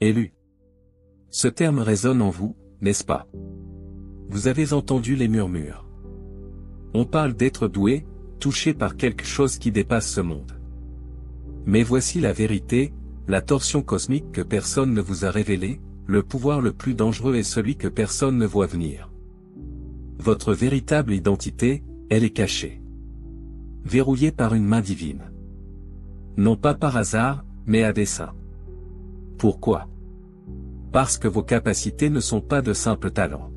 Élu. Ce terme résonne en vous, n'est-ce pas? Vous avez entendu les murmures. On parle d'être doué, touché par quelque chose qui dépasse ce monde. Mais voici la vérité, la torsion cosmique que personne ne vous a révélée, le pouvoir le plus dangereux est celui que personne ne voit venir. Votre véritable identité, elle est cachée. Verrouillée par une main divine. Non pas par hasard, mais à dessein. Pourquoi? Parce que vos capacités ne sont pas de simples talents.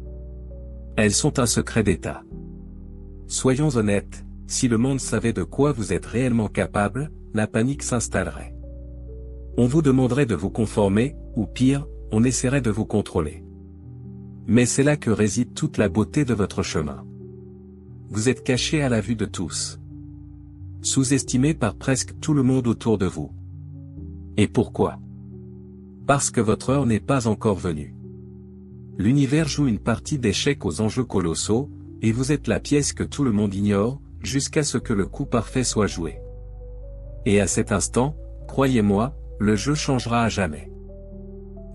Elles sont un secret d'État. Soyons honnêtes, si le monde savait de quoi vous êtes réellement capable, la panique s'installerait. On vous demanderait de vous conformer, ou pire, on essaierait de vous contrôler. Mais c'est là que réside toute la beauté de votre chemin. Vous êtes caché à la vue de tous. Sous-estimé par presque tout le monde autour de vous. Et pourquoi? Parce que votre heure n'est pas encore venue. L'univers joue une partie d'échecs aux enjeux colossaux, et vous êtes la pièce que tout le monde ignore, jusqu'à ce que le coup parfait soit joué. Et à cet instant, croyez-moi, le jeu changera à jamais.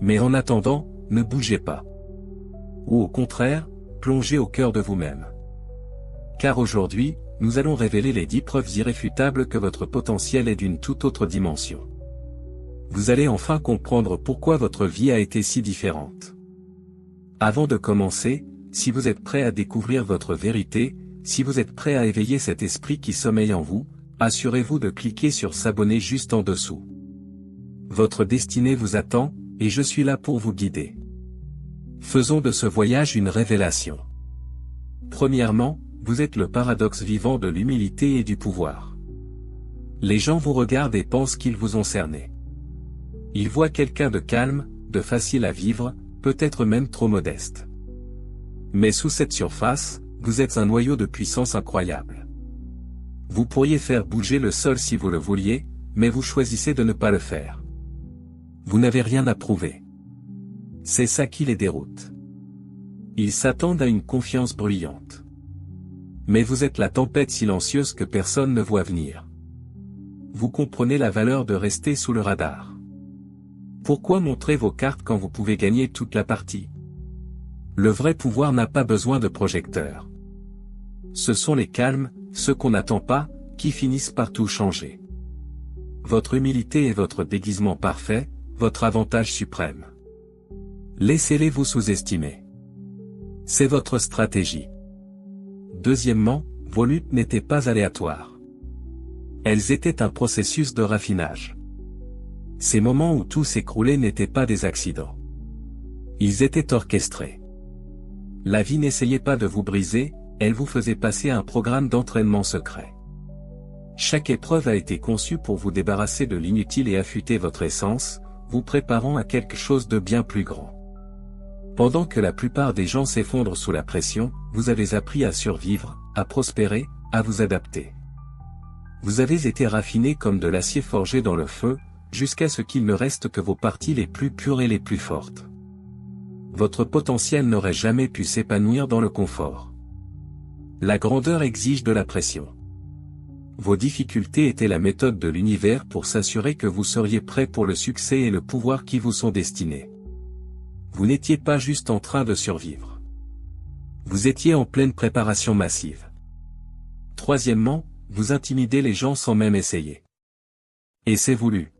Mais en attendant, ne bougez pas. Ou au contraire, plongez au cœur de vous-même. Car aujourd'hui, nous allons révéler les 10 preuves irréfutables que votre potentiel est d'une toute autre dimension. Vous allez enfin comprendre pourquoi votre vie a été si différente. Avant de commencer, si vous êtes prêt à découvrir votre vérité, si vous êtes prêt à éveiller cet esprit qui sommeille en vous, assurez-vous de cliquer sur s'abonner juste en dessous. Votre destinée vous attend, et je suis là pour vous guider. Faisons de ce voyage une révélation. Premièrement, vous êtes le paradoxe vivant de l'humilité et du pouvoir. Les gens vous regardent et pensent qu'ils vous ont cerné. Ils voient quelqu'un de calme, de facile à vivre, peut-être même trop modeste. Mais sous cette surface, vous êtes un noyau de puissance incroyable. Vous pourriez faire bouger le sol si vous le vouliez, mais vous choisissez de ne pas le faire. Vous n'avez rien à prouver. C'est ça qui les déroute. Ils s'attendent à une confiance bruyante. Mais vous êtes la tempête silencieuse que personne ne voit venir. Vous comprenez la valeur de rester sous le radar. Pourquoi montrer vos cartes quand vous pouvez gagner toute la partie? Le vrai pouvoir n'a pas besoin de projecteur. Ce sont les calmes, ceux qu'on n'attend pas, qui finissent par tout changer. Votre humilité est votre déguisement parfait, votre avantage suprême. Laissez-les vous sous-estimer. C'est votre stratégie. Deuxièmement, vos luttes n'étaient pas aléatoires. Elles étaient un processus de raffinage. Ces moments où tout s'écroulait n'étaient pas des accidents. Ils étaient orchestrés. La vie n'essayait pas de vous briser, elle vous faisait passer un programme d'entraînement secret. Chaque épreuve a été conçue pour vous débarrasser de l'inutile et affûter votre essence, vous préparant à quelque chose de bien plus grand. Pendant que la plupart des gens s'effondrent sous la pression, vous avez appris à survivre, à prospérer, à vous adapter. Vous avez été raffiné comme de l'acier forgé dans le feu, jusqu'à ce qu'il ne reste que vos parties les plus pures et les plus fortes. Votre potentiel n'aurait jamais pu s'épanouir dans le confort. La grandeur exige de la pression. Vos difficultés étaient la méthode de l'univers pour s'assurer que vous seriez prêt pour le succès et le pouvoir qui vous sont destinés. Vous n'étiez pas juste en train de survivre. Vous étiez en pleine préparation massive. Troisièmement, vous intimidez les gens sans même essayer. Et c'est voulu.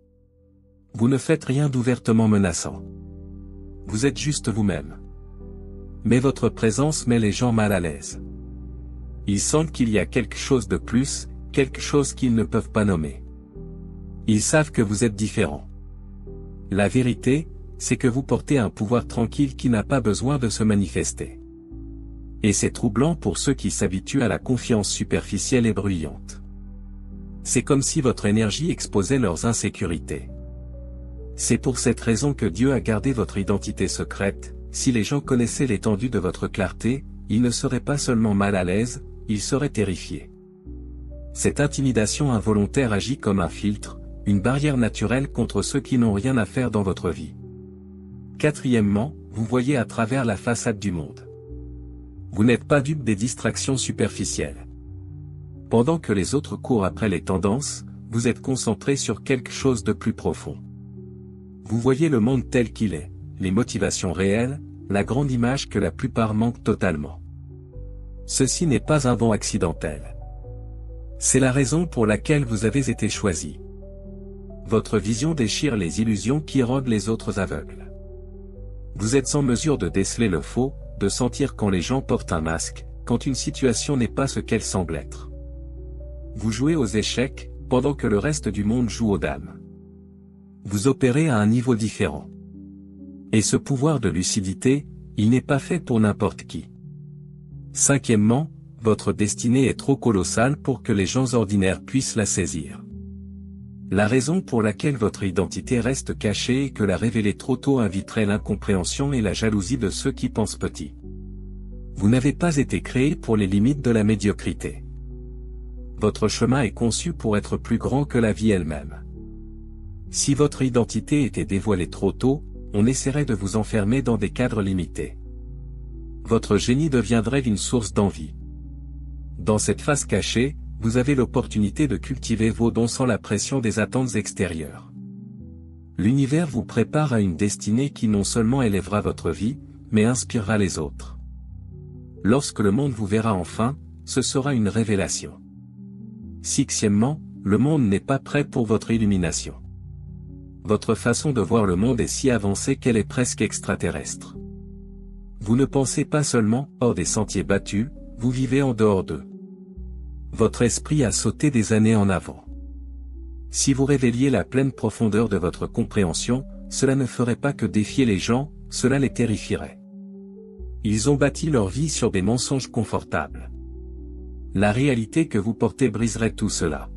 Vous ne faites rien d'ouvertement menaçant. Vous êtes juste vous-même. Mais votre présence met les gens mal à l'aise. Ils sentent qu'il y a quelque chose de plus, quelque chose qu'ils ne peuvent pas nommer. Ils savent que vous êtes différent. La vérité, c'est que vous portez un pouvoir tranquille qui n'a pas besoin de se manifester. Et c'est troublant pour ceux qui s'habituent à la confiance superficielle et bruyante. C'est comme si votre énergie exposait leurs insécurités. C'est pour cette raison que Dieu a gardé votre identité secrète. Si les gens connaissaient l'étendue de votre clarté, ils ne seraient pas seulement mal à l'aise, ils seraient terrifiés. Cette intimidation involontaire agit comme un filtre, une barrière naturelle contre ceux qui n'ont rien à faire dans votre vie. Quatrièmement, vous voyez à travers la façade du monde. Vous n'êtes pas dupe des distractions superficielles. Pendant que les autres courent après les tendances, vous êtes concentré sur quelque chose de plus profond. Vous voyez le monde tel qu'il est, les motivations réelles, la grande image que la plupart manquent totalement. Ceci n'est pas un vent accidentel. C'est la raison pour laquelle vous avez été choisi. Votre vision déchire les illusions qui rendent les autres aveugles. Vous êtes en mesure de déceler le faux, de sentir quand les gens portent un masque, quand une situation n'est pas ce qu'elle semble être. Vous jouez aux échecs, pendant que le reste du monde joue aux dames. Vous opérez à un niveau différent. Et ce pouvoir de lucidité, il n'est pas fait pour n'importe qui. Cinquièmement, votre destinée est trop colossale pour que les gens ordinaires puissent la saisir. La raison pour laquelle votre identité reste cachée est que la révéler trop tôt inviterait l'incompréhension et la jalousie de ceux qui pensent petit. Vous n'avez pas été créé pour les limites de la médiocrité. Votre chemin est conçu pour être plus grand que la vie elle-même. Si votre identité était dévoilée trop tôt, on essaierait de vous enfermer dans des cadres limités. Votre génie deviendrait une source d'envie. Dans cette phase cachée, vous avez l'opportunité de cultiver vos dons sans la pression des attentes extérieures. L'univers vous prépare à une destinée qui non seulement élèvera votre vie, mais inspirera les autres. Lorsque le monde vous verra enfin, ce sera une révélation. Sixièmement, le monde n'est pas prêt pour votre illumination. Votre façon de voir le monde est si avancée qu'elle est presque extraterrestre. Vous ne pensez pas seulement hors des sentiers battus, vous vivez en dehors d'eux. Votre esprit a sauté des années en avant. Si vous révéliez la pleine profondeur de votre compréhension, cela ne ferait pas que défier les gens, cela les terrifierait. Ils ont bâti leur vie sur des mensonges confortables. La réalité que vous portez briserait tout cela.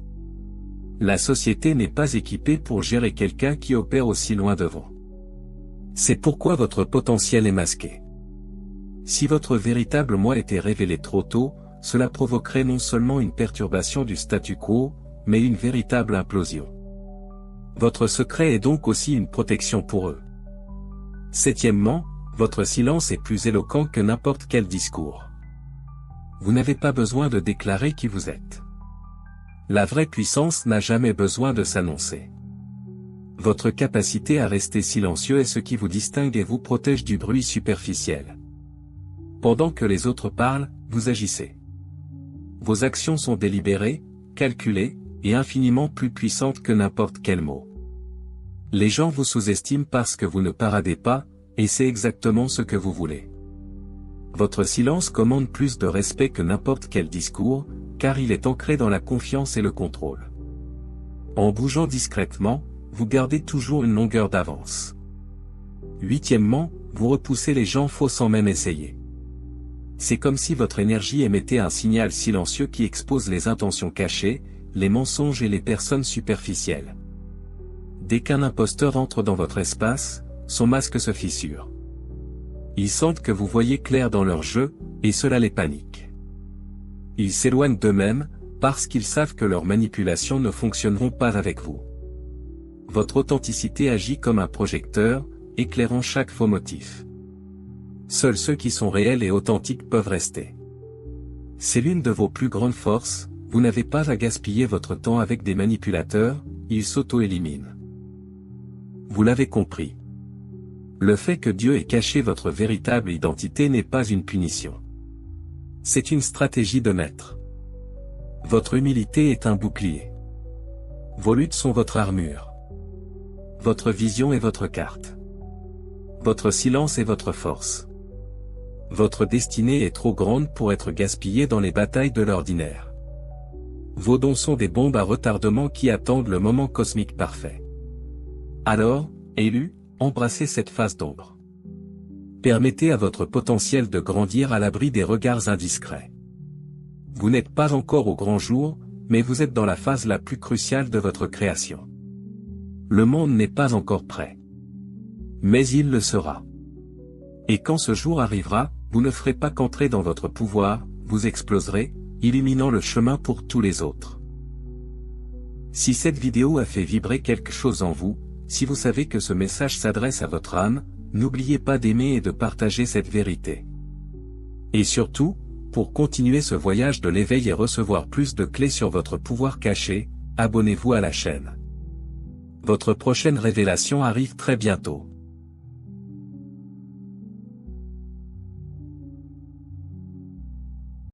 La société n'est pas équipée pour gérer quelqu'un qui opère aussi loin devant. C'est pourquoi votre potentiel est masqué. Si votre véritable moi était révélé trop tôt, cela provoquerait non seulement une perturbation du statu quo, mais une véritable implosion. Votre secret est donc aussi une protection pour eux. Septièmement, votre silence est plus éloquent que n'importe quel discours. Vous n'avez pas besoin de déclarer qui vous êtes. La vraie puissance n'a jamais besoin de s'annoncer. Votre capacité à rester silencieux est ce qui vous distingue et vous protège du bruit superficiel. Pendant que les autres parlent, vous agissez. Vos actions sont délibérées, calculées, et infiniment plus puissantes que n'importe quel mot. Les gens vous sous-estiment parce que vous ne paradez pas, et c'est exactement ce que vous voulez. Votre silence commande plus de respect que n'importe quel discours, car il est ancré dans la confiance et le contrôle. En bougeant discrètement, vous gardez toujours une longueur d'avance. Huitièmement, vous repoussez les gens faux sans même essayer. C'est comme si votre énergie émettait un signal silencieux qui expose les intentions cachées, les mensonges et les personnes superficielles. Dès qu'un imposteur entre dans votre espace, son masque se fissure. Ils sentent que vous voyez clair dans leur jeu, et cela les panique. Ils s'éloignent d'eux-mêmes, parce qu'ils savent que leurs manipulations ne fonctionneront pas avec vous. Votre authenticité agit comme un projecteur, éclairant chaque faux motif. Seuls ceux qui sont réels et authentiques peuvent rester. C'est l'une de vos plus grandes forces, vous n'avez pas à gaspiller votre temps avec des manipulateurs, ils s'auto-éliminent. Vous l'avez compris. Le fait que Dieu ait caché votre véritable identité n'est pas une punition. C'est une stratégie de maître. Votre humilité est un bouclier. Vos luttes sont votre armure. Votre vision est votre carte. Votre silence est votre force. Votre destinée est trop grande pour être gaspillée dans les batailles de l'ordinaire. Vos dons sont des bombes à retardement qui attendent le moment cosmique parfait. Alors, élus, embrassez cette phase d'ombre. Permettez à votre potentiel de grandir à l'abri des regards indiscrets. Vous n'êtes pas encore au grand jour, mais vous êtes dans la phase la plus cruciale de votre création. Le monde n'est pas encore prêt. Mais il le sera. Et quand ce jour arrivera, vous ne ferez pas qu'entrer dans votre pouvoir, vous exploserez, illuminant le chemin pour tous les autres. Si cette vidéo a fait vibrer quelque chose en vous, si vous savez que ce message s'adresse à votre âme, n'oubliez pas d'aimer et de partager cette vérité. Et surtout, pour continuer ce voyage de l'éveil et recevoir plus de clés sur votre pouvoir caché, abonnez-vous à la chaîne. Votre prochaine révélation arrive très bientôt.